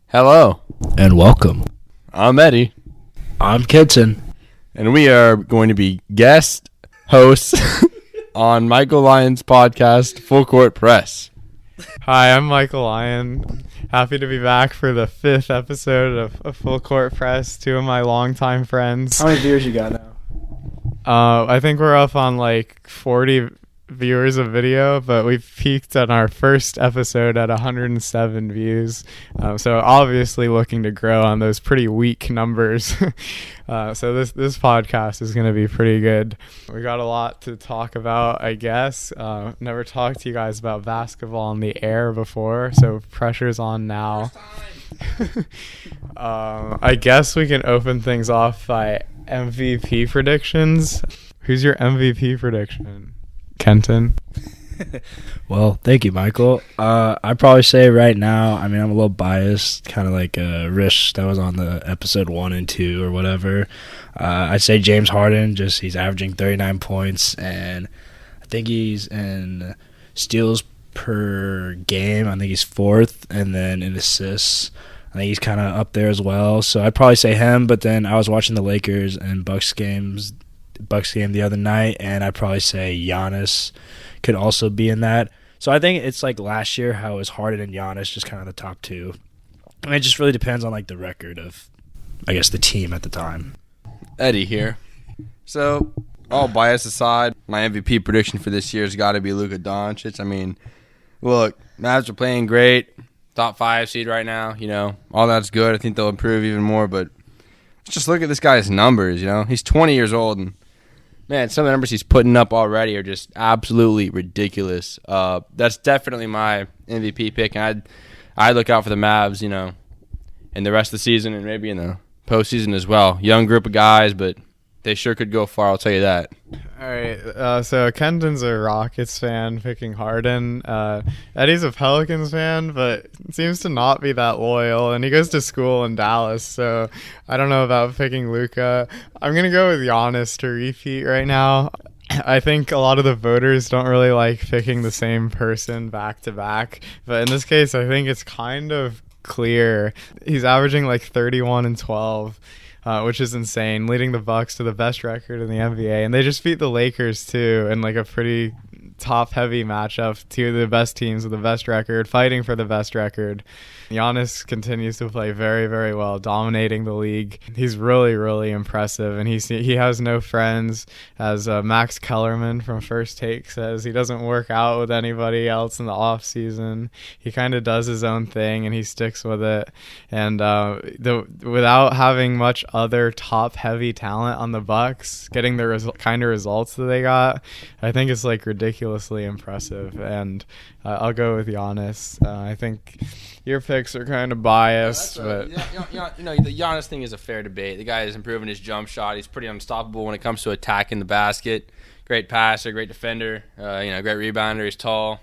Hello, And welcome. I'm Eddie, I'm Kenton. and we are going to be guest hosts on Michael Lyon's podcast, Full Court Press. Hi, I'm Michael Lyon. Happy to be back for the 5th episode of Full Court Press. Two of my longtime friends. How many viewers you got now? I think we're up on like 40 viewers of video, but we peaked on our first episode at 107 views. So obviously looking to grow on those pretty weak numbers. So this podcast is going to be pretty good. We got a lot to talk about, I guess. Never talked to you guys about basketball on the air before, so pressure's on now. I guess we can open things off by MVP predictions. Who's your MVP prediction? Kenton? Well, thank you, Michael. I'd probably say right now, I'm a little biased, kind of like Rish that was on the episode 1 and 2 or whatever. I'd say James Harden, just he's averaging 39 points, and I think he's in steals per game. I think he's 4th, and then in assists, I think he's kind of up there as well. So I'd probably say him, but then I was watching the Lakers and Bucks game the other night, and I'd probably say Giannis could also be in that. So I think it's like last year how it was Harden and Giannis just kind of the top two. And it just really depends on like the record of, I guess, the team at the time. Eddie here. So, all bias aside, my MVP prediction for this year has got to be Luka Doncic. Look, Mavs are playing great. Top 5 seed right now, all that's good. I think they'll improve even more, but just look at this guy's numbers, He's 20 years old, and man, some of the numbers he's putting up already are just absolutely ridiculous. That's definitely my MVP pick, and I'd look out for the Mavs, in the rest of the season and maybe in the postseason as well. Young group of guys, but they sure could go far, I'll tell you that. All right, so Kenton's a Rockets fan, picking Harden. Eddie's a Pelicans fan, but seems to not be that loyal, and he goes to school in Dallas, so I don't know about picking Luka. I'm going to go with Giannis to repeat right now. I think a lot of the voters don't really like picking the same person back-to-back, but in this case, I think it's kind of clear. He's averaging like 31 and 12. Which is insane, leading the Bucks to the best record in the NBA, and they just beat the Lakers too in like a pretty top-heavy matchup. Two of the best teams with the best record, fighting for the best record. Giannis continues to play very, very well, dominating the league. He's really, really impressive, and he has no friends. As Max Kellerman from First Take says, he doesn't work out with anybody else in the off season. He kind of does his own thing, and he sticks with it. And without having much other top-heavy talent on the Bucks, getting the kind of results that they got, I think it's like ridiculously impressive. And I'll go with Giannis. I think your picks are kind of biased, but the Giannis thing is a fair debate. The guy is improving his jump shot. He's pretty unstoppable when it comes to attacking the basket. Great passer, great defender, great rebounder. He's tall.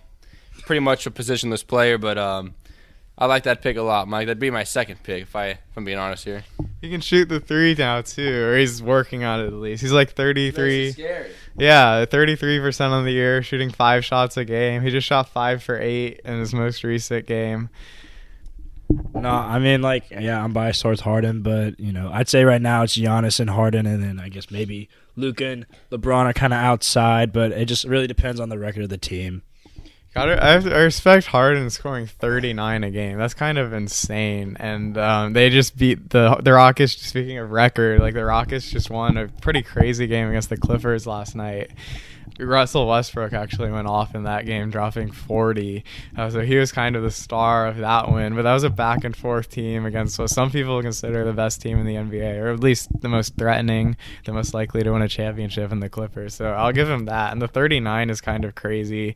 Pretty much a positionless player, but I like that pick a lot, Mike. That'd be my second pick if I'm being honest here. he can shoot the 3 now too, or he's working on it at least. He's like 33. That's scary. Yeah, 33% on the year, shooting 5 shots a game. He just shot 5 for 8 in his most recent game. No, I'm biased towards Harden, but, I'd say right now it's Giannis and Harden, and then I guess maybe Luka and LeBron are kind of outside, but it just really depends on the record of the team. I respect Harden scoring 39 a game. That's kind of insane. And they just beat the Rockets. Speaking of record, the Rockets just won a pretty crazy game against the Clippers last night. Russell Westbrook actually went off in that game, dropping 40. So he was kind of the star of that win. But that was a back-and-forth team against what some people consider the best team in the NBA, or at least the most threatening, the most likely to win a championship in the Clippers. So I'll give him that. And the 39 is kind of crazy.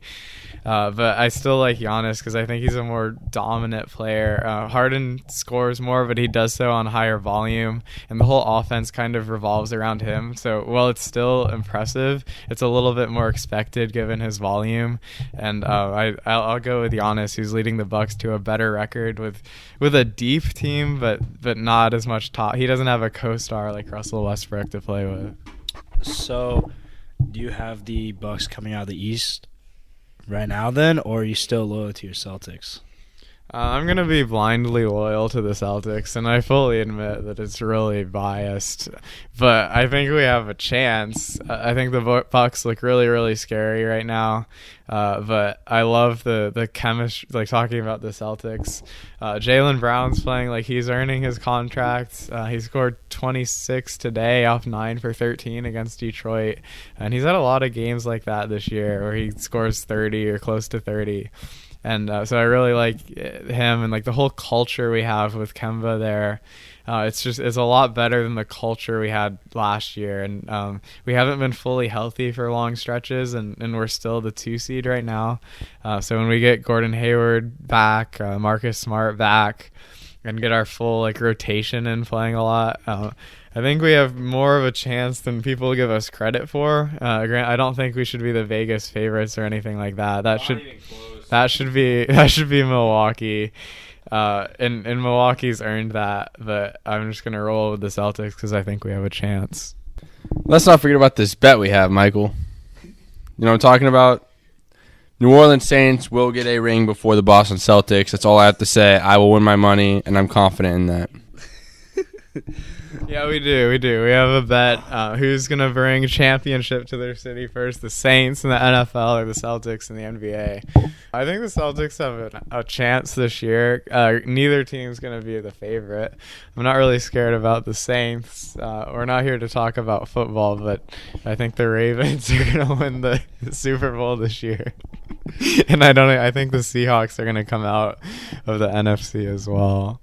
But I still like Giannis because I think he's a more dominant player. Harden scores more, but he does so on higher volume. And the whole offense kind of revolves around him. So while it's still impressive, it's a little bit more expected given his volume, and I'll go with Giannis, who's leading the Bucks to a better record with a deep team, but not as much top. He doesn't have a co-star like Russell Westbrook to play with. So, do you have the Bucks coming out of the East right now then, or are you still loyal to your Celtics? I'm going to be blindly loyal to the Celtics, and I fully admit that it's really biased. But I think we have a chance. I think the Bucks look really, really scary right now. But I love the chemistry, like talking about the Celtics. Jaylen Brown's playing like he's earning his contract. He scored 26 today off 9 for 13 against Detroit. And he's had a lot of games like that this year where he scores 30 or close to 30. And so I really like him and like the whole culture we have with Kemba there. It's a lot better than the culture we had last year. And we haven't been fully healthy for long stretches, and we're still the 2 seed right now. So when we get Gordon Hayward back, Marcus Smart back, and get our full like rotation and playing a lot, I think we have more of a chance than people give us credit for. I don't think we should be the Vegas favorites or anything like that. That should be Milwaukee. And Milwaukee's earned that, but I'm just gonna roll with the Celtics because I think we have a chance. Let's not forget about this bet we have, Michael. You know what I'm talking about? New Orleans Saints will get a ring before the Boston Celtics. That's all I have to say. I will win my money, and I'm confident in that. Yeah, we do. We have a bet. Who's going to bring a championship to their city first, the Saints in the NFL or the Celtics in the NBA? I think the Celtics have a chance this year. Neither team's going to be the favorite. I'm not really scared about the Saints. We're not here to talk about football, but I think the Ravens are going to win the Super Bowl this year. And I think the Seahawks are going to come out of the NFC as well.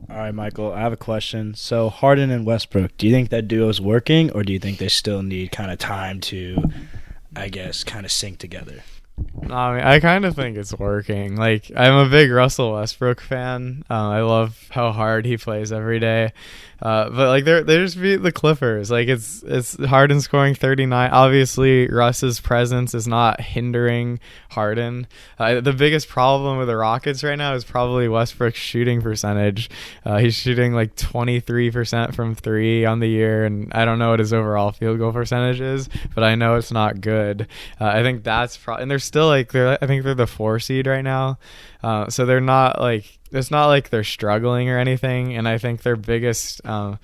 All right, Michael, I have a question. So Harden and Westbrook, do you think that duo is working, or do you think they still need kind of time to, I guess, kind of sync together? I mean, I kind of think it's working. Like, I'm a big Russell Westbrook fan. I love how hard he plays every day. But like they just beat the Clippers. Like it's Harden scoring 39. Obviously, Russ's presence is not hindering Harden. The biggest problem with the Rockets right now is probably Westbrook's shooting percentage. He's shooting like 23% from 3 on the year, and I don't know what his overall field goal percentage is, but I know it's not good. I think that's and they're still like I think they're the 4 seed right now. So they're not like, it's not like they're struggling or anything. And I think their biggest, and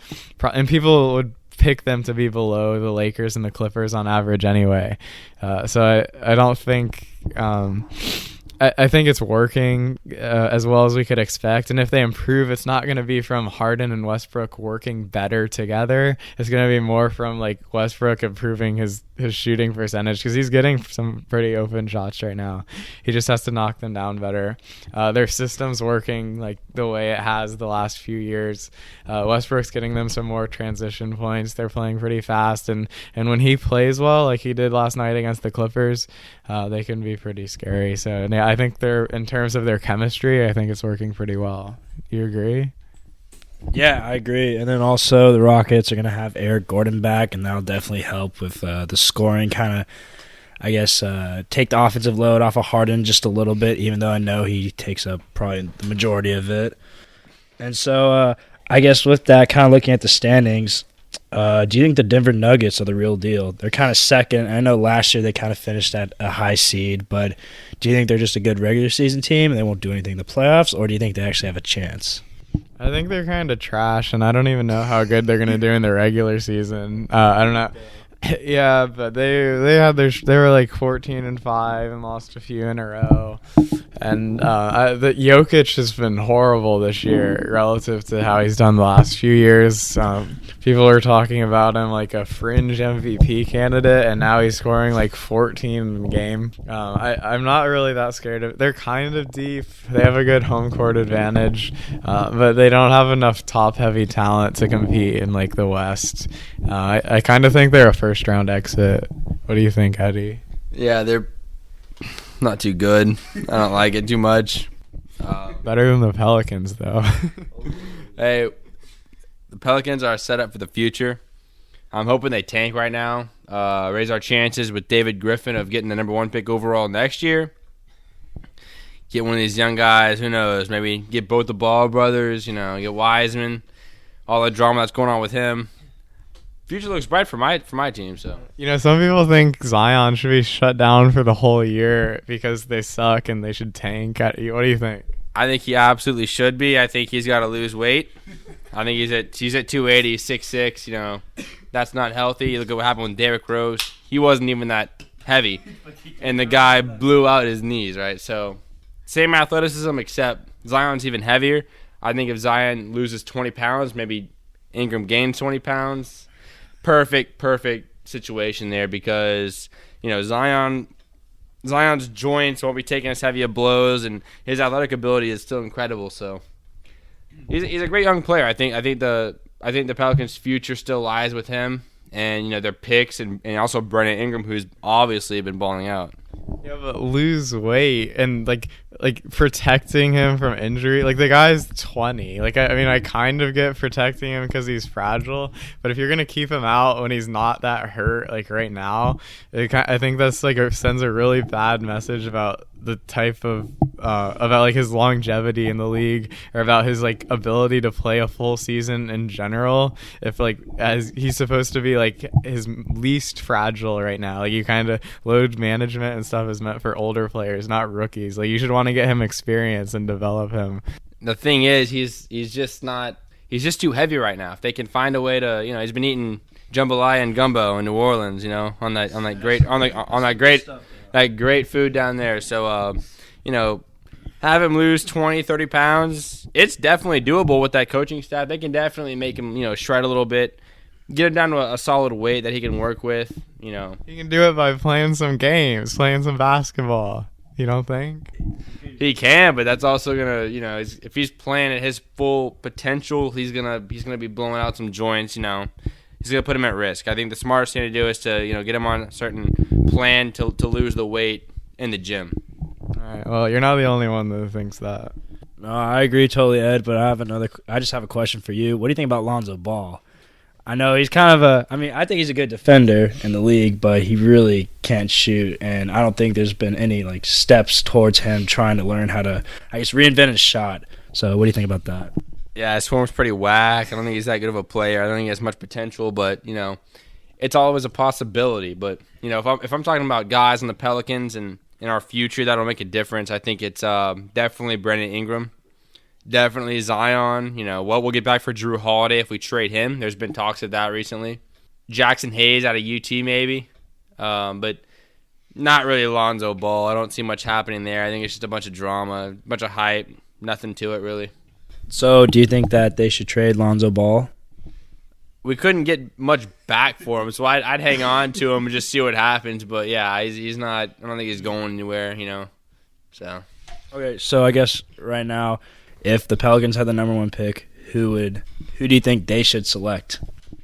people would pick them to be below the Lakers and the Clippers on average anyway. So I don't think, I think it's working as well as we could expect. And if they improve, it's not going to be from Harden and Westbrook working better together. It's going to be more from like Westbrook improving his shooting percentage, because he's getting some pretty open shots right now. He just has to knock them down better. Their system's working like the way it has the last few years. Westbrook's getting them some more transition points. They're playing pretty fast, and when he plays well, like he did last night against the Clippers, they can be pretty scary. So yeah, I think they're, in terms of their chemistry, I think it's working pretty well. You agree? Yeah, I agree. And then also the Rockets are going to have Eric Gordon back, and that'll definitely help with the scoring, kind of, I guess, take the offensive load off of Harden just a little bit, even though I know he takes up probably the majority of it. And so I guess with that, kind of looking at the standings, do you think the Denver Nuggets are the real deal? They're kind of second. I know last year they kind of finished at a high seed, but do you think they're just a good regular season team and they won't do anything in the playoffs, or do you think they actually have a chance? I think they're kind of trash, and I don't even know how good they're going to do in the regular season. I don't know. Yeah, but they were like 14-5 and lost a few in a row, and the Jokic has been horrible this year relative to how he's done the last few years. People are talking about him like a fringe MVP candidate, and now he's scoring like 14 a game. I'm not really that scared of. They're kind of deep. They have a good home court advantage, but they don't have enough top heavy talent to compete in like the West. I kind of think they're a first round exit. What do you think, Eddie? Yeah, they're not too good. I don't like it too much. Better than the Pelicans, though. Hey, the Pelicans are set up for the future. I'm hoping they tank right now. Raise our chances with David Griffin of getting the number 1 pick overall next year. Get one of these young guys. Who knows? Maybe get both the Ball brothers. Get Wiseman. All the drama that's going on with him. Future looks bright for my team. So some people think Zion should be shut down for the whole year because they suck and they should tank. What do you think? I think he absolutely should be. I think he's got to lose weight. I think he's at 280, 6'6". You know, that's not healthy. Look at what happened with Derrick Rose. He wasn't even that heavy, and the guy blew out his knees, right? So same athleticism, except Zion's even heavier. I think if Zion loses 20 pounds, maybe Ingram gains 20 pounds. Perfect situation there because, you know, Zion's joints won't be taking as heavy of blows, and his athletic ability is still incredible. So he's a great young player. I think the Pelicans' future still lies with him, and you know their picks, and also Brandon Ingram, who's obviously been balling out. Yeah, but lose weight and like protecting him from injury. Like, the guy's 20. Like, I mean, I kind of get protecting him because he's fragile, but if you're gonna keep him out when he's not that hurt, like right now, I think that's like sends a really bad message about the type of about like his longevity in the league, or about his like ability to play a full season in general. If like, as he's supposed to be like his least fragile right now, like you kind of load management and stuff is meant for older players, not rookies. Like, you should want to get him experience and develop him. The thing is, he's just too heavy right now. If they can find a way to, you know, he's been eating jambalaya and gumbo in New Orleans, you know, on that great food down there. So, you know, have him lose 20, 30 pounds. It's definitely doable with that coaching staff. They can definitely make him, you know, shred a little bit, get him down to a solid weight that he can work with, you know. He can do it by playing some games, playing some basketball. You don't think? He can, but that's also gonna, you know, if he's playing at his full potential, he's gonna be blowing out some joints. You know, he's gonna put him at risk. I think the smartest thing to do is to, you know, get him on a certain plan to lose the weight in the gym. All right. Well, you're not the only one that thinks that. No, I agree totally, Ed. But I just have a question for you. What do you think about Lonzo Ball? I know he's kind of I think he's a good defender in the league, but he really can't shoot, and I don't think there's been any like steps towards him trying to learn how to, I guess, reinvent his shot. So what do you think about that? Yeah, his form's pretty whack. I don't think he's that good of a player. I don't think he has much potential, but, you know, it's always a possibility. But, you know, if I'm talking about guys on the Pelicans and in our future that'll make a difference, I think it's definitely Brandon Ingram. Definitely Zion. You know, what we'll get back for Drew Holiday if we trade him. There's been talks of that recently. Jackson Hayes out of UT maybe. But not really Lonzo Ball. I don't see much happening there. I think it's just a bunch of drama, a bunch of hype. Nothing to it, really. So do you think that they should trade Lonzo Ball? We couldn't get much back for him, so I'd hang on to him and just see what happens. But, yeah, he's not – I don't think he's going anywhere, you know. So. Okay, so I guess right now – if the Pelicans had the number 1 pick, who do you think they should select?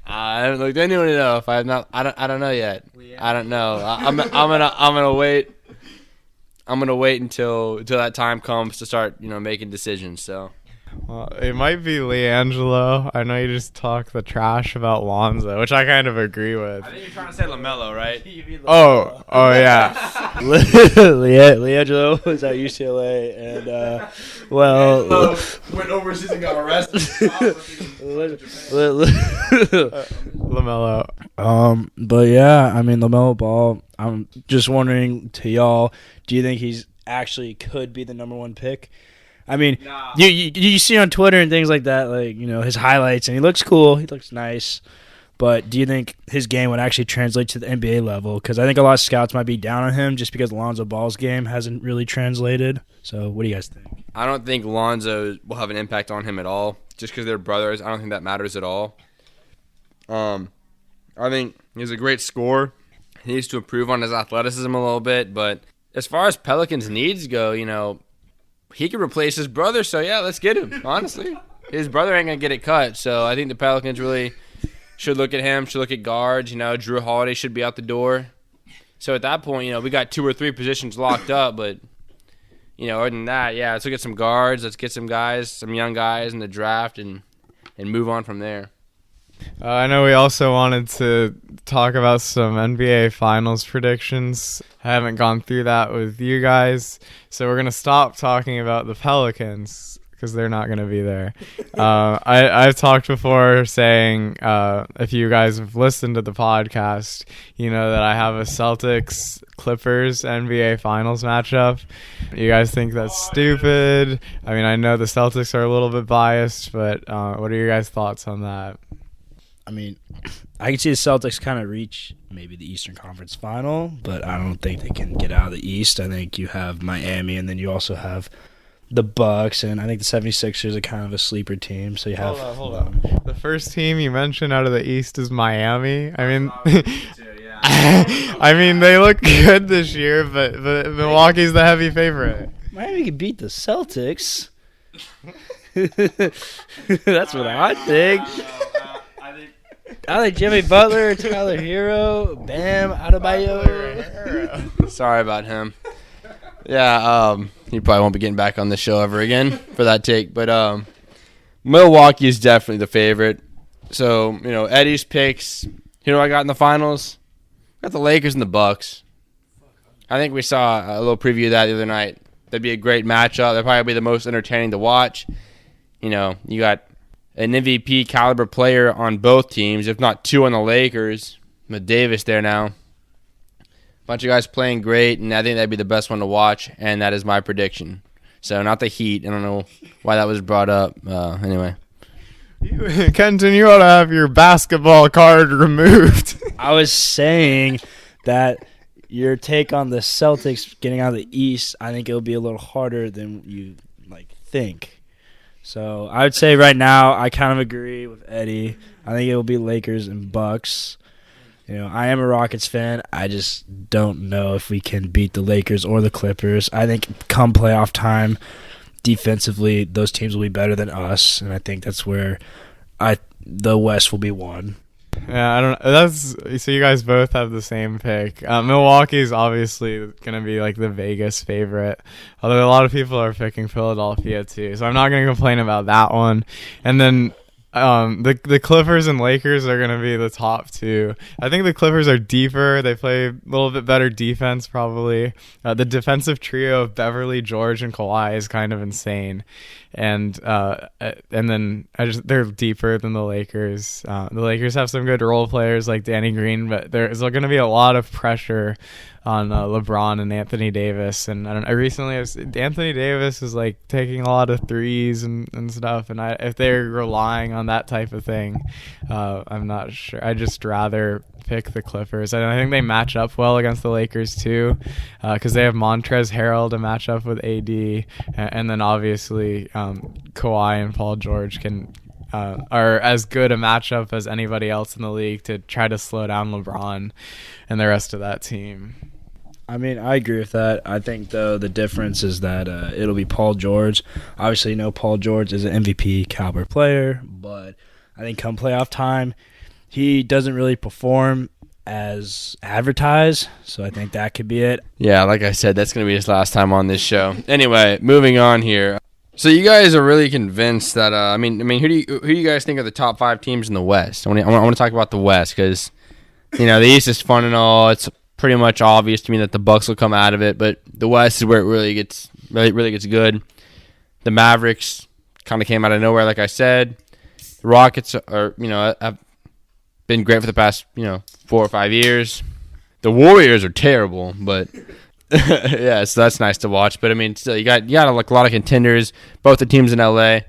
I haven't looked anyone to know. If I have not, I don't know yet. I don't know. I'm gonna wait. I'm gonna wait until that time comes to start, you know, making decisions. So. Well, it might be LiAngelo. I know you just talk the trash about Lonzo, which I kind of agree with. I think you're trying to say LaMelo, right? Oh yeah. LiAngelo was at UCLA, and went overseas and got arrested. LaMelo. But yeah, I mean, LaMelo Ball. I'm just wondering to y'all, do you think he's actually could be the number 1 pick? I mean, nah. you see on Twitter and things like that, like, you know, his highlights, and he looks cool, he looks nice. But do you think his game would actually translate to the NBA level? Because I think a lot of scouts might be down on him just because Lonzo Ball's game hasn't really translated. So what do you guys think? I don't think Lonzo will have an impact on him at all. Just because they're brothers, I don't think that matters at all. I think he's a great scorer. He needs to improve on his athleticism a little bit. But as far as Pelicans' needs go, you know, he could replace his brother, so yeah, let's get him, honestly. His brother ain't going to get it cut, so I think the Pelicans really should look at him, should look at guards. You know, Drew Holiday should be out the door. So at that point, you know, we got 2 or 3 positions locked up, but, you know, other than that, yeah, let's look at some guards, let's get some guys, some young guys in the draft, and move on from there. I know we also wanted to talk about some NBA Finals predictions. I haven't gone through that with you guys, so we're going to stop talking about the Pelicans because they're not going to be there. I've talked before saying, if you guys have listened to the podcast, you know that I have a Celtics Clippers NBA Finals matchup. You guys think that's stupid? I mean, I know the Celtics are a little bit biased, but what are your guys' thoughts on that? I mean, I can see the Celtics kind of reach maybe the Eastern Conference Final, but I don't think they can get out of the East. I think you have Miami, and then you also have the Bucks, and I think the 76ers are kind of a sleeper team. So you have hold on. The first team you mentioned out of the East is Miami. I mean, I mean they look good this year, but Milwaukee's the heavy favorite. Miami can beat the Celtics. That's what I think. I think Jimmy Butler, Tyler Hero, Bam Adebayo. Sorry about him. Yeah, he probably won't be getting back on the show ever again for that take. But Milwaukee is definitely the favorite. So, you know, Eddie's picks. You know what I got in the finals? I got the Lakers and the Bucks. I think we saw a little preview of that the other night. That'd be a great matchup. That'd probably be the most entertaining to watch. You know, you got an MVP caliber player on both teams, if not two on the Lakers. With Davis there now. Bunch of guys playing great, and I think that'd be the best one to watch, and that is my prediction. So, not the Heat. I don't know why that was brought up. Anyway. Kenton, you ought to have your basketball card removed. I was saying that your take on the Celtics getting out of the East, I think it'll be a little harder than you think. So I would say right now I kind of agree with Eddie. I think it will be Lakers and Bucks. You know, I am a Rockets fan. I just don't know if we can beat the Lakers or the Clippers. I think come playoff time, defensively, those teams will be better than us, and I think that's where the West will be won. Yeah, I don't. So you guys both have the same pick. Milwaukee's obviously gonna be like the Vegas favorite, although a lot of people are picking Philadelphia too. So I'm not gonna complain about that one. And then the Clippers and Lakers are gonna be the top two. I think the Clippers are deeper. They play a little bit better defense probably. The defensive trio of Beverly, George, and Kawhi is kind of insane. And then they're deeper than the Lakers. The Lakers have some good role players like Danny Green, but there's going to be a lot of pressure on LeBron and Anthony Davis. And Anthony Davis is like taking a lot of threes and stuff. And if they're relying on that type of thing, I'm not sure. I just rather pick the Clippers. And I think they match up well against the Lakers too, because they have Montrezl Harrell to match up with AD, and then obviously Kawhi and Paul George are as good a matchup as anybody else in the league to try to slow down LeBron and the rest of that team. I mean, I agree with that. I think, though, the difference is that it'll be Paul George. Obviously, you know, Paul George is an MVP caliber player, but I think come playoff time, he doesn't really perform as advertised, so I think that could be it. Yeah, like I said, that's going to be his last time on this show. Anyway, moving on here. So you guys are really convinced that I mean, who do you guys think are the top 5 teams in the West? I want to talk about the West because, you know, the East is fun and all. It's pretty much obvious to me that the Bucks will come out of it, but the West is where it really gets good. The Mavericks kind of came out of nowhere, like I said. The Rockets are, you know, have been great for the past, you know, 4 or 5 years. The Warriors are terrible, but yeah, so that's nice to watch. But I mean, still, you got like a lot of contenders, both the teams in LA.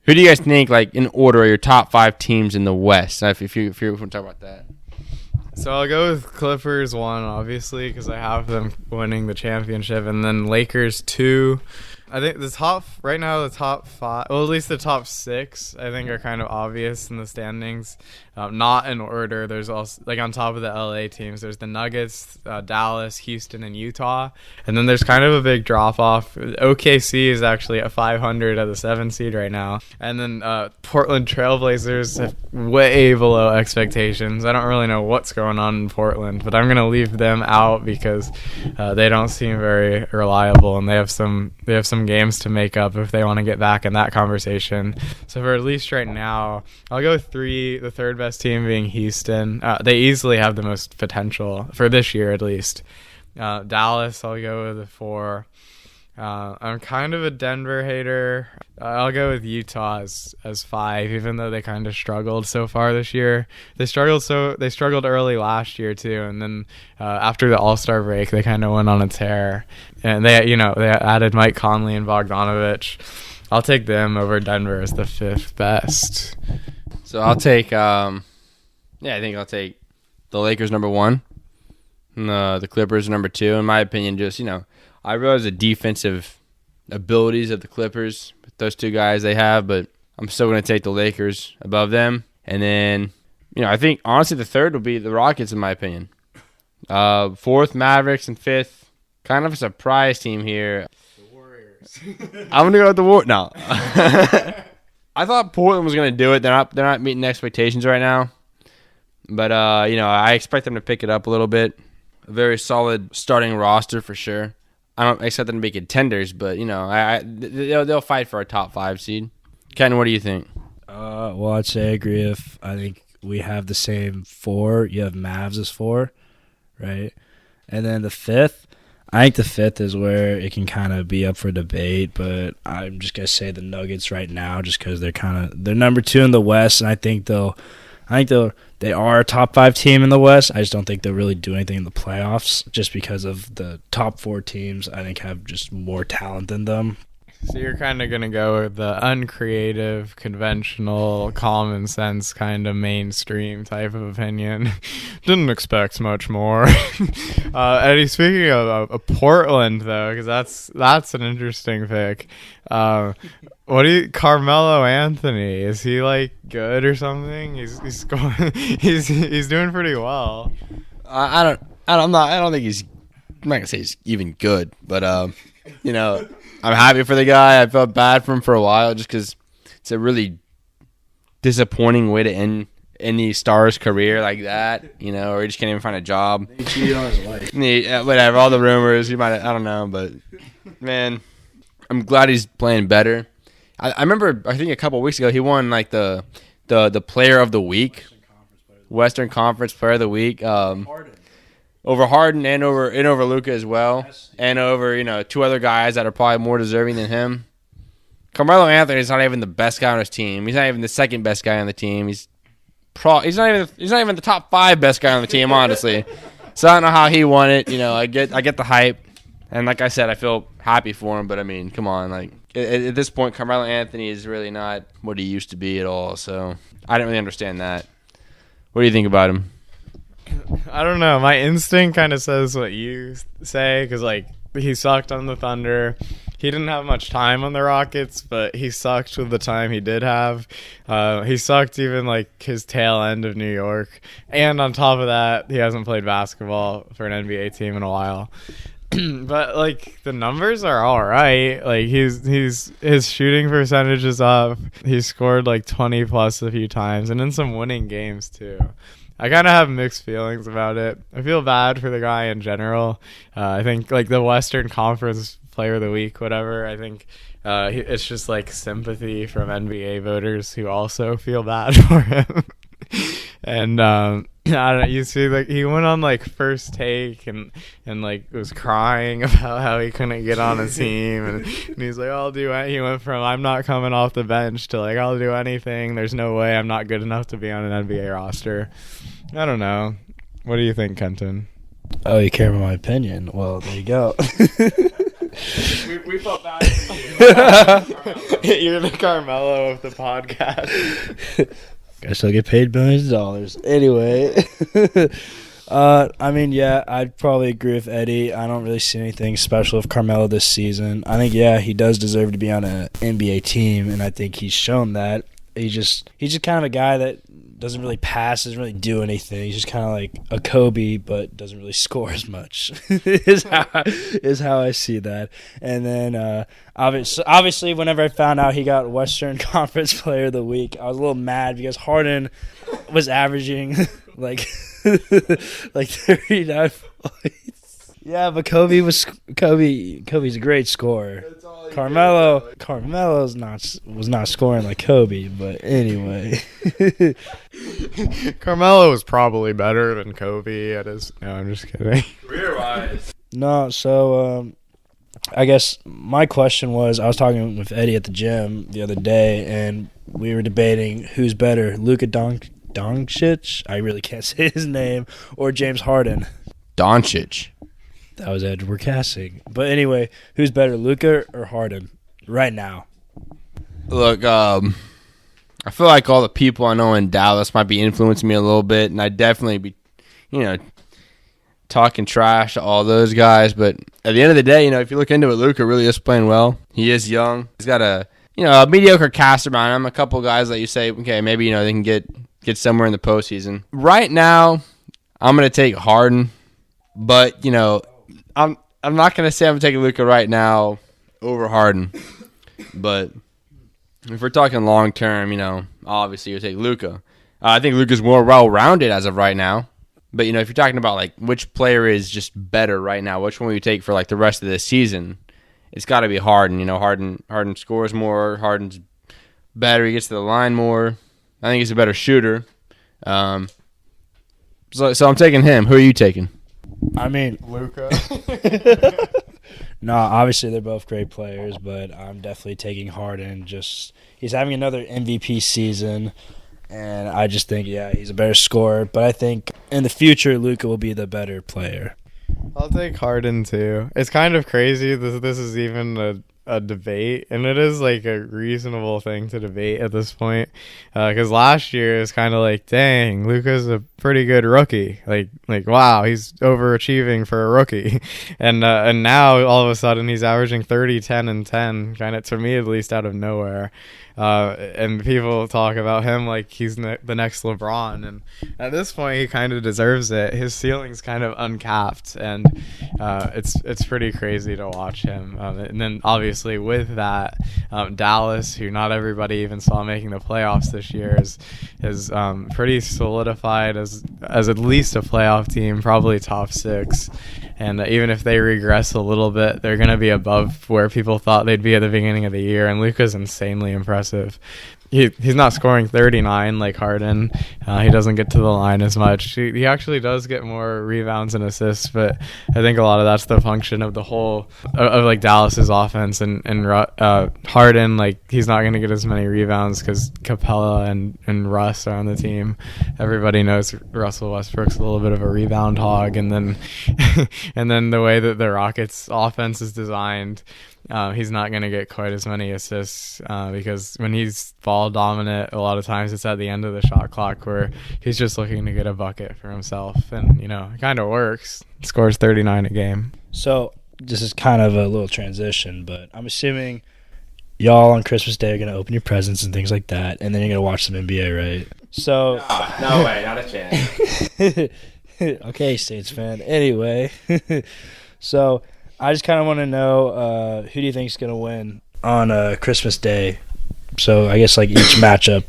Who do you guys think, like in order, are your top 5 teams in the West? If you want to talk about that. So I'll go with Clippers 1, obviously, because I have them winning the championship, and then Lakers 2. I think the top 5, well, at least the top 6, I think are kind of obvious in the standings. Not in order. There's also, like, on top of the LA teams, there's the Nuggets, Dallas, Houston, and Utah. And then there's kind of a big drop off. OKC is actually at 500 at the 7th seed right now. And then Portland Trailblazers have way below expectations. I don't really know what's going on in Portland, but I'm going to leave them out because they don't seem very reliable, and they have some games to make up if they want to get back in that conversation. So for at least right now, I'll go 3, the third best team being Houston. They easily have the most potential for this year, at least. Dallas, I'll go with a 4. I'm kind of a Denver hater. I'll go with Utah as 5, even though they kind of struggled so far this year. They struggled early last year too, and then after the All-Star break, they kind of went on a tear. And they added Mike Conley and Bogdanovich. I'll take them over Denver as the 5th best. So I'll take I think I'll take the Lakers number 1, and the Clippers number 2. In my opinion, just I realize the defensive abilities of the Clippers, with those 2 guys they have, but I'm still going to take the Lakers above them. And then, I think, honestly, the 3rd will be the Rockets, in my opinion. 4th, Mavericks, and 5th, kind of a surprise team here. The Warriors. I'm going to go with the Warriors. No. I thought Portland was going to do it. They're not meeting expectations right now. But, I expect them to pick it up a little bit. A very solid starting roster for sure. I don't expect them to be contenders, but they'll fight for a top 5 seed. Ken, what do you think? Well, I'd say I agree. I think we have the same 4. You have Mavs as 4, right? And then the 5th, I think the 5th is where it can kind of be up for debate, but I'm just gonna say the Nuggets right now, just because they're number 2 in the West, and I think they are a top 5 team in the West. I just don't think they'll really do anything in the playoffs, just because of the top 4 teams, I think, have just more talent than them. So you're kind of going to go with the uncreative, conventional, common sense kind of mainstream type of opinion. Didn't expect much more. Eddie, speaking of Portland, though, because that's an interesting pick. Carmelo Anthony, is he like good or something? He's going, he's doing pretty well. I don't think he's. I'm not gonna say he's even good, but I'm happy for the guy. I felt bad for him for a while just because it's a really disappointing way to end any star's career like that, or he just can't even find a job. He cheated on his wife. Whatever, all the rumors. He might. I don't know, but man, I'm glad he's playing better. I remember, I think a couple of weeks ago, he won like the Player of the Week, Western Conference Player of the Week. Over Harden and over Luka as well, and over 2 other guys that are probably more deserving than him. Carmelo Anthony is not even the best guy on his team. He's not even the second best guy on the team. He's not even the top 5 best guy on the team, honestly. So I don't know how he won it. I get the hype, and like I said, I feel happy for him. But I mean, come on, like at this point, Carmelo Anthony is really not what he used to be at all. So I didn't really understand that. What do you think about him? I don't know. My instinct kind of says what you say, because like he sucked on the Thunder. He didn't have much time on the Rockets, but he sucked with the time he did have. He sucked even like his tail end of New York, and on top of that, he hasn't played basketball for an NBA team in a while. But like the numbers are all right. Like his shooting percentage is up. He scored like 20 plus a few times, and in some winning games too. I kind of have mixed feelings about it. I feel bad for the guy in general. I think like the Western Conference Player of the Week, whatever. I think it's just like sympathy from NBA voters who also feel bad for him. And I don't know. You see, like he went on like First Take and like was crying about how he couldn't get on a team, and he's like, "I'll do it." He went from "I'm not coming off the bench" to like, "I'll do anything. There's no way I'm not good enough to be on an NBA roster." I don't know. What do you think, Kenton? Oh, you care about my opinion? Well, there you go. we felt bad for you. You're the Carmelo of the podcast. I still get paid millions of dollars. Anyway, I mean, yeah, I'd probably agree with Eddie. I don't really see anything special with Carmelo this season. I think, yeah, he does deserve to be on an NBA team, and I think he's shown that. He's just kind of a guy that doesn't really pass, doesn't really do anything. He's just kind of like a Kobe, but doesn't really score as much. is how I see that. And then obviously, whenever I found out he got Western Conference Player of the Week, I was a little mad because Harden was averaging like 39 points. Yeah, but Kobe's a great scorer. Carmelo's was not scoring like Kobe, but anyway. Carmelo was probably better than Kobe at his. No, I'm just kidding. Career-wise. No, so I guess my question was, I was talking with Eddie at the gym the other day, and we were debating who's better, Luka Doncic, I really can't say his name, or James Harden. Doncic. That was Edward Cassing. But anyway, who's better, Luka or Harden right now? Look, I feel like all the people I know in Dallas might be influencing me a little bit, and I'd definitely be, talking trash to all those guys. But at the end of the day, if you look into it, Luka really is playing well. He is young. He's got a mediocre cast around him. A couple guys that you say, okay, maybe they can get somewhere in the postseason. Right now, I'm gonna take Harden, but I'm not gonna say I'm taking Luka right now over Harden. But if we're talking long term, obviously you take Luka. I think Luka's more well-rounded as of right now. But, if you're talking about, which player is just better right now, which one will you take for, the rest of this season, it's got to be Harden. Harden scores more. Harden's better. He gets to the line more. I think he's a better shooter. So I'm taking him. Who are you taking? I mean, Luka. No, obviously they're both great players, but I'm definitely taking Harden. He's having another MVP season. And I just think, he's a better scorer. But I think in the future, Luka will be the better player. I'll take Harden, too. It's kind of crazy that this is even a debate. And it is, a reasonable thing to debate at this point. Because last year is kind of dang, Luka's a pretty good rookie. Wow, he's overachieving for a rookie. And now, all of a sudden, he's averaging 30, 10, and 10. Kind of, to me, at least, out of nowhere. And people talk about him like he's the next LeBron, and at this point he kind of deserves it. His ceiling's kind of uncapped, and it's pretty crazy to watch him. And then obviously with that, Dallas, who not everybody even saw making the playoffs this year, is pretty solidified as at least a playoff team, probably top 6. And even if they regress a little bit, they're going to be above where people thought they'd be at the beginning of the year. And Luka's insanely impressive. He's not scoring 39 like Harden. He doesn't get to the line as much. He actually does get more rebounds and assists, but I think a lot of that's the function of the whole of Dallas's offense. And Harden, he's not going to get as many rebounds because Capella and Russ are on the team. Everybody knows Russell Westbrook's a little bit of a rebound hog, and then and then the way that the Rockets' offense is designed. He's not going to get quite as many assists because when he's ball dominant, a lot of times it's at the end of the shot clock where he's just looking to get a bucket for himself. And, it kind of works. Scores 39 a game. So this is kind of a little transition, but I'm assuming y'all on Christmas Day are going to open your presents and things like that, and then you're going to watch some NBA, right? So No way, not a chance. Okay, Saints fan. Anyway, so I just kind of want to know who do you think is going to win on Christmas Day? So I guess each matchup.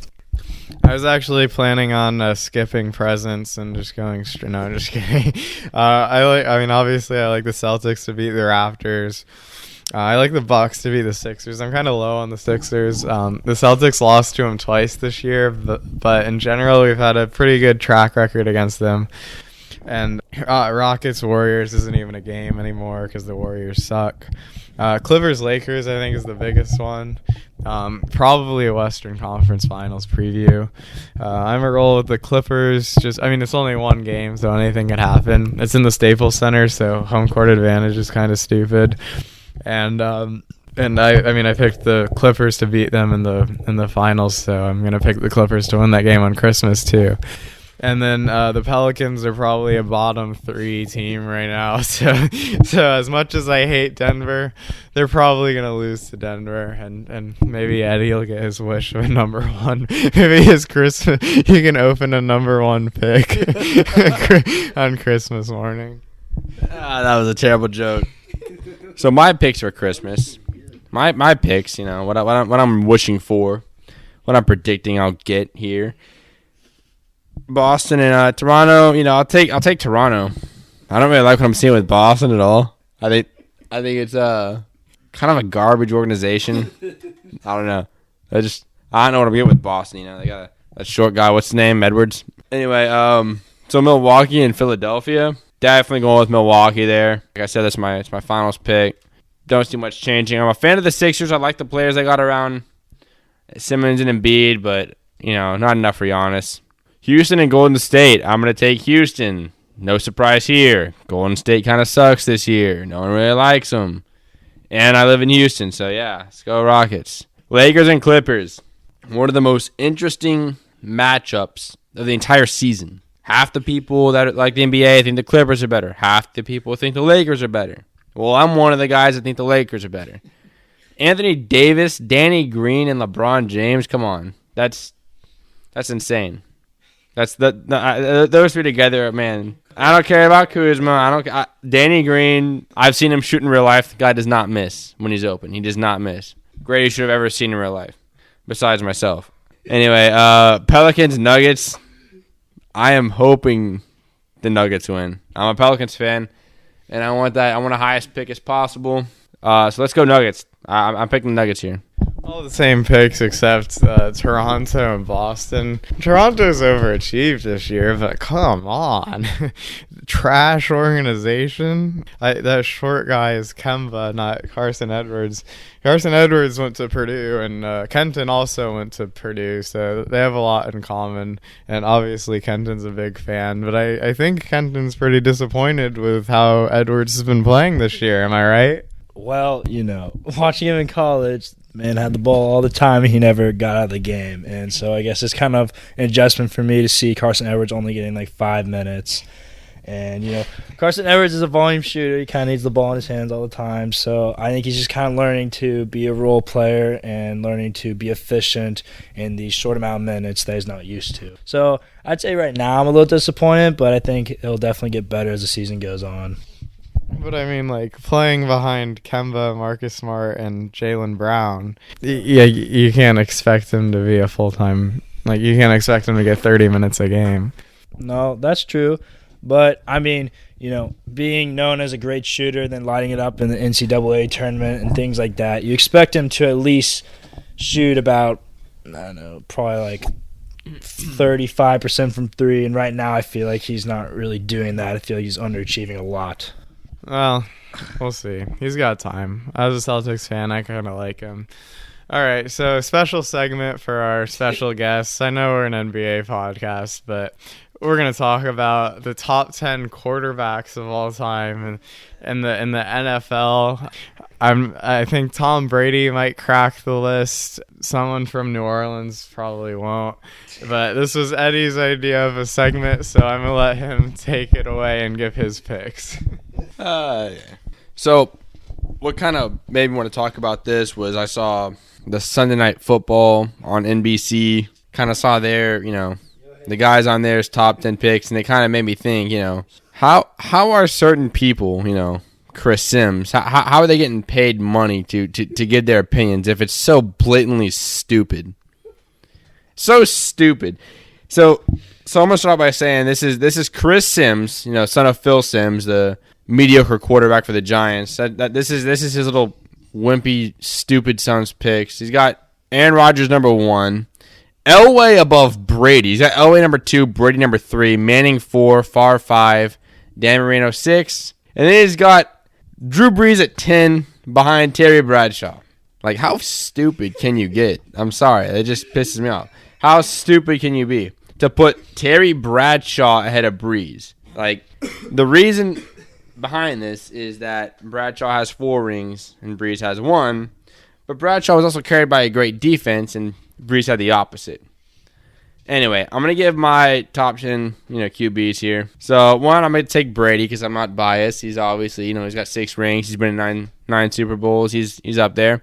I was actually planning on skipping presents and just going straight. No, I'm just kidding. Obviously I like the Celtics to beat the Raptors. I like the Bucks to beat the Sixers. I'm kind of low on the Sixers. The Celtics lost to them twice this year, but in general we've had a pretty good track record against them. And Rockets Warriors isn't even a game anymore because the Warriors suck. Clippers Lakers I think is the biggest one. Probably a Western Conference Finals preview. I'm a roll with the Clippers. It's only one game, so anything could happen. It's in the Staples Center, so home court advantage is kind of stupid. And I picked the Clippers to beat them in the finals, so I'm gonna pick the Clippers to win that game on Christmas too. And then the Pelicans are probably a bottom 3 team right now. So as much as I hate Denver, they're probably going to lose to Denver. And maybe Eddie will get his wish of a number 1. Maybe his Christmas, he can open a number 1 pick on Christmas morning. That was a terrible joke. So my picks for Christmas, my picks, what I'm wishing for, what I'm predicting I'll get here. Boston and Toronto, I'll take Toronto. I don't really like what I'm seeing with Boston at all. I think it's kind of a garbage organization. I don't know. I don't know what I'm getting with Boston. They got a short guy. What's his name? Edwards. Anyway, so Milwaukee and Philadelphia. Definitely going with Milwaukee there. Like I said, that's my finals pick. don't see much changing. I'm a fan of the Sixers. I like the players they got around Simmons and Embiid, but, not enough for Giannis. Houston and Golden State. I'm going to take Houston. No surprise here. Golden State kind of sucks this year. No one really likes them. And I live in Houston, so yeah, let's go Rockets. Lakers and Clippers. One of the most interesting matchups of the entire season. Half the people that like the NBA think the Clippers are better. Half the people think the Lakers are better. Well, I'm one of the guys that think the Lakers are better. Anthony Davis, Danny Green, and LeBron James. Come on, that's insane. That's those three together, man. I don't care about Kuzma. Danny Green. I've seen him shoot in real life. The guy does not miss when he's open. He does not miss. Greatest should have ever seen in real life, besides myself. Anyway, Pelicans, Nuggets. I am hoping the Nuggets win. I'm a Pelicans fan, and I want the highest pick as possible. So let's go Nuggets. I'm picking the Nuggets here. All the same picks except Toronto and Boston. Toronto's overachieved this year, but come on. Trash organization. That short guy is Kemba, not Carson Edwards. Carson Edwards went to Purdue, and Kenton also went to Purdue, so they have a lot in common. And obviously Kenton's a big fan, but I think Kenton's pretty disappointed with how Edwards has been playing this year. Am I right? Well, watching him in college, man had the ball all the time and he never got out of the game. And so I guess it's kind of an adjustment for me to see Carson Edwards only getting like 5 minutes. And, Carson Edwards is a volume shooter. He kind of needs the ball in his hands all the time. So I think he's just kind of learning to be a role player and learning to be efficient in the short amount of minutes that he's not used to. So I'd say right now I'm a little disappointed, but I think it'll definitely get better as the season goes on. But I mean, like, playing behind Kemba, Marcus Smart, and Jaylen Brown, you can't expect him to be a full-time, you can't expect him to get 30 minutes a game. No, that's true. But, I mean, being known as a great shooter, then lighting it up in the NCAA tournament and things like that, you expect him to at least shoot about, probably like 35% from three. And right now I feel like he's not really doing that. I feel like he's underachieving a lot. Well, we'll see. He's got time. As a Celtics fan, I kind of like him. All right, so special segment for our special guests. I know we're an NBA podcast, but we're going to talk about the top 10 quarterbacks of all time and in the NFL. I think Tom Brady might crack the list. Someone from New Orleans probably won't. But this was Eddie's idea of a segment, so I'm going to let him take it away and give his picks. So what kind of made me want to talk about this was I saw the Sunday Night Football on NBC. Kind of saw their, the guys on there's top 10 picks, and it kind of made me think, how are certain people, Chris Sims, how are they getting paid money to give their opinions if it's so blatantly stupid? So stupid. So I'm gonna start by saying this is Chris Sims, son of Phil Sims, the mediocre quarterback for the Giants. That this is his little wimpy, stupid son's picks. He's got Aaron Rodgers number 1, Elway above Brady. He's got Elway number 2, Brady number 3, Manning 4, Favre 5, Dan Marino 6, and then he's got Drew Brees at 10 behind Terry Bradshaw. Like, how stupid can you get? I'm sorry, it just pisses me off. How stupid can you be to put Terry Bradshaw ahead of Brees? Like, the reason behind this is that Bradshaw has 4 rings and Brees has 1, but Bradshaw was also carried by a great defense and Brees had the opposite. Anyway, I'm going to give my top 10, QBs here. So, 1, I'm going to take Brady because I'm not biased. He's obviously, he's got 6 rings. He's been in 9 Super Bowls. He's up there.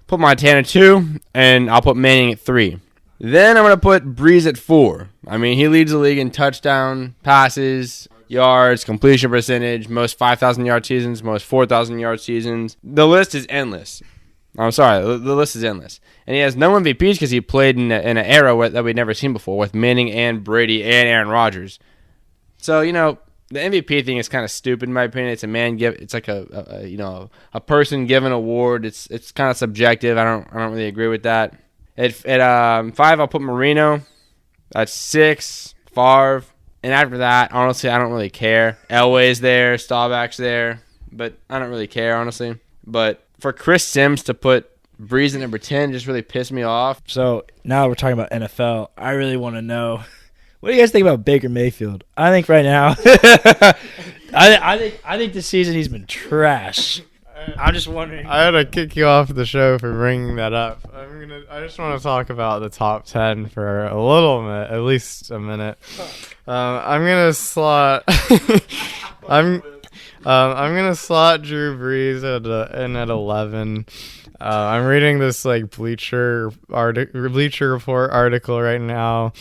Put Montana at 2, and I'll put Manning at 3. Then I'm going to put Brees at 4. I mean, he leads the league in touchdown, passes, yards, completion percentage, most 5,000-yard seasons, most 4,000-yard seasons. The list is endless. I'm sorry, the list is endless. And he has no MVPs because he played in an era that we'd never seen before with Manning and Brady and Aaron Rodgers. So, the MVP thing is kind of stupid in my opinion. It's a man it's like a person given award. It's kind of subjective. I don't really agree with that. At 5, I'll put Marino. At 6, Favre. And after that, honestly, I don't really care. Elway's there, Staubach's there, but I don't really care, honestly. But for Chris Sims to put Breeze at number 10 just really pissed me off. So now we're talking about NFL. I really want to know, what do you guys think about Baker Mayfield? I think right now, I think this season he's been trash. I'm just wondering. I had to kick you off the show for bringing that up. I just want to talk about the top 10 for a little bit, at least a minute. I'm gonna slot. I'm gonna slot Drew Brees in at 11. I'm reading this like Bleacher Report article right now.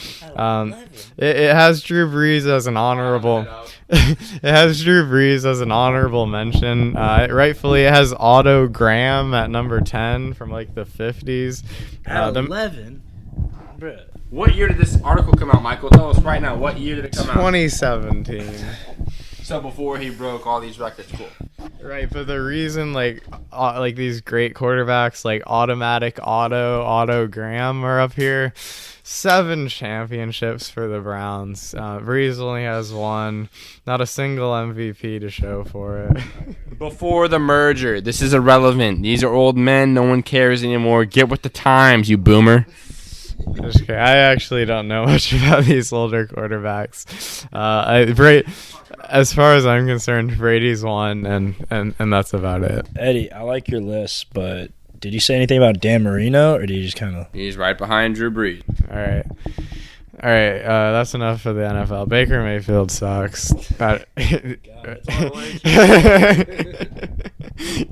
It has Drew Brees as an honorable. It has Drew Brees as an honorable mention. Rightfully, it has Otto Graham at number 10 from like the 50s. At 11? Bruh. What year did this article come out, Michael? Tell us right now. What year did it come out? 2017. So before he broke all these records. Cool. Right, but the reason like these great quarterbacks like Otto Graham are up here. 7 championships for the Browns. Breeze only has 1. Not a single MVP to show for it. Before the merger, this is irrelevant. These are old men. No one cares anymore. Get with the times, you boomer. Just kidding. I actually don't know much about these older quarterbacks. As far as I'm concerned, Brady's 1, and that's about it. Eddie, I like your list, but did you say anything about Dan Marino, or did you just kind of... He's right behind Drew Brees. All right. That's enough for the NFL. Baker Mayfield sucks.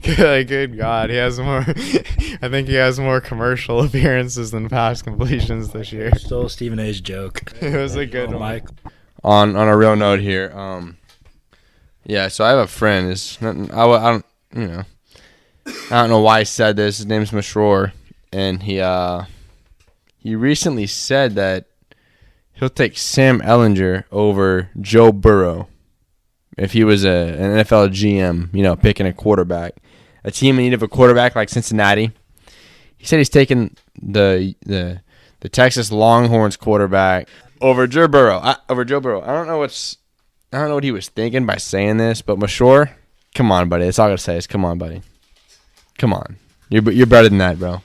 Good God, he has more. I think he has more commercial appearances than pass completions this year. Stole Stephen A's joke. It was a good one. Mike. On a real note here, yeah. So I have a friend. I don't know why he said this. His name's Mashroor, and he recently said that he'll take Sam Ellinger over Joe Burrow if he was an NFL GM, picking a quarterback. A team in need of a quarterback like Cincinnati. He said he's taking the Texas Longhorns quarterback over Joe Burrow. I don't know what he was thinking by saying this, but Mashroor, come on, buddy. That's all I gotta say is come on, buddy. Come on. You're better than that, bro.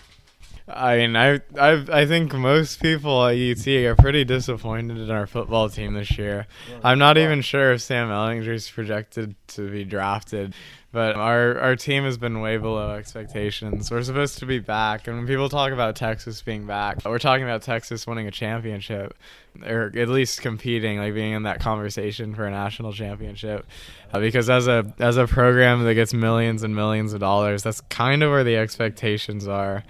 I mean, I think most people at UT are pretty disappointed in our football team this year. I'm not even sure if Sam Ellinger is projected to be drafted, but our team has been way below expectations. We're supposed to be back, and when people talk about Texas being back, we're talking about Texas winning a championship, or at least competing, like being in that conversation for a national championship. Because as a program that gets millions and millions of dollars, that's kind of where the expectations are.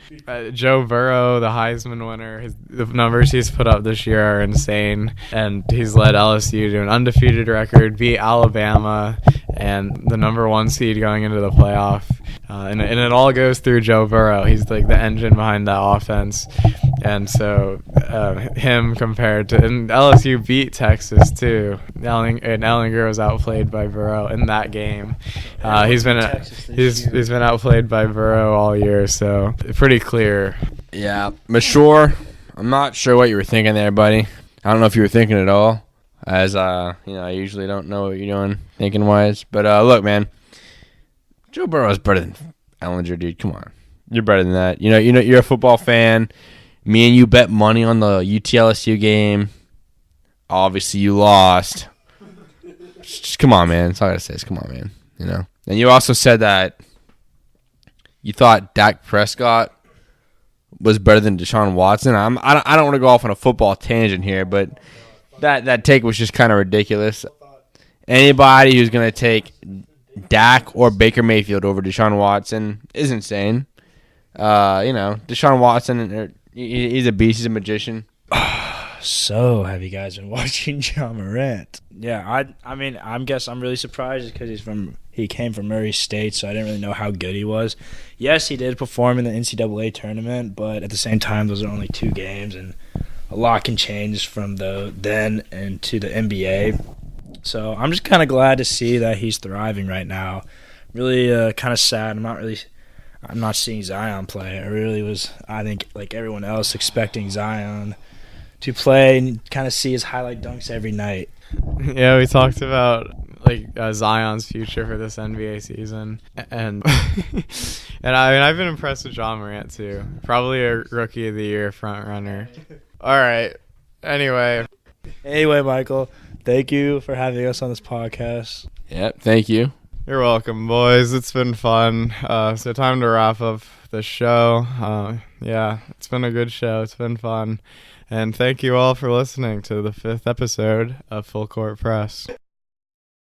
Joe Burrow, the Heisman winner, the numbers he's put up this year are insane, and he's led LSU to an undefeated record, beat Alabama, and the number 1 seed going into the playoff. And it all goes through Joe Burrow. He's like the engine behind that offense. And so him compared to, and LSU beat Texas too. Ellinger was outplayed by Burrow in that game. He's been outplayed by Burrow all year, so pretty clear. Yeah, Mashroor, I'm not sure what you were thinking there, buddy. I don't know if you were thinking at all, as I usually don't know what you're doing thinking wise. But look, man, Joe Burrow is better than Ellinger, dude. Come on, you're better than that. You're a football fan. Me and you bet money on the UT-LSU game. Obviously, you lost. Just come on, man. That's all I gotta say is come on, man. And you also said that you thought Dak Prescott was better than Deshaun Watson. I don't want to go off on a football tangent here, but that take was just kind of ridiculous. Anybody who's gonna take Dak or Baker Mayfield over Deshaun Watson is insane. Deshaun Watson, he's a beast. He's a magician. So, have you guys been watching John Morant? Yeah, I mean, I'm really surprised because he came from Murray State, so I didn't really know how good he was. Yes, he did perform in the NCAA tournament, but at the same time, those are only 2 games, and a lot can change from then and to the NBA. So I'm just kind of glad to see that he's thriving right now. Really kind of sad. I'm not seeing Zion play. I really was, I think, like everyone else, expecting Zion to play and kind of see his highlight dunks every night. Yeah, we talked about Zion's future for this NBA season, and and I've been impressed with John Morant too. Probably a Rookie of the Year front runner. All right. Anyway, Michael, thank you for having us on this podcast. Yep, thank you. you're welcome, boys. It's been fun. So time to wrap up the show. Yeah, it's been a good show. It's been fun. And thank you all for listening to the 5th episode of Full Court Press.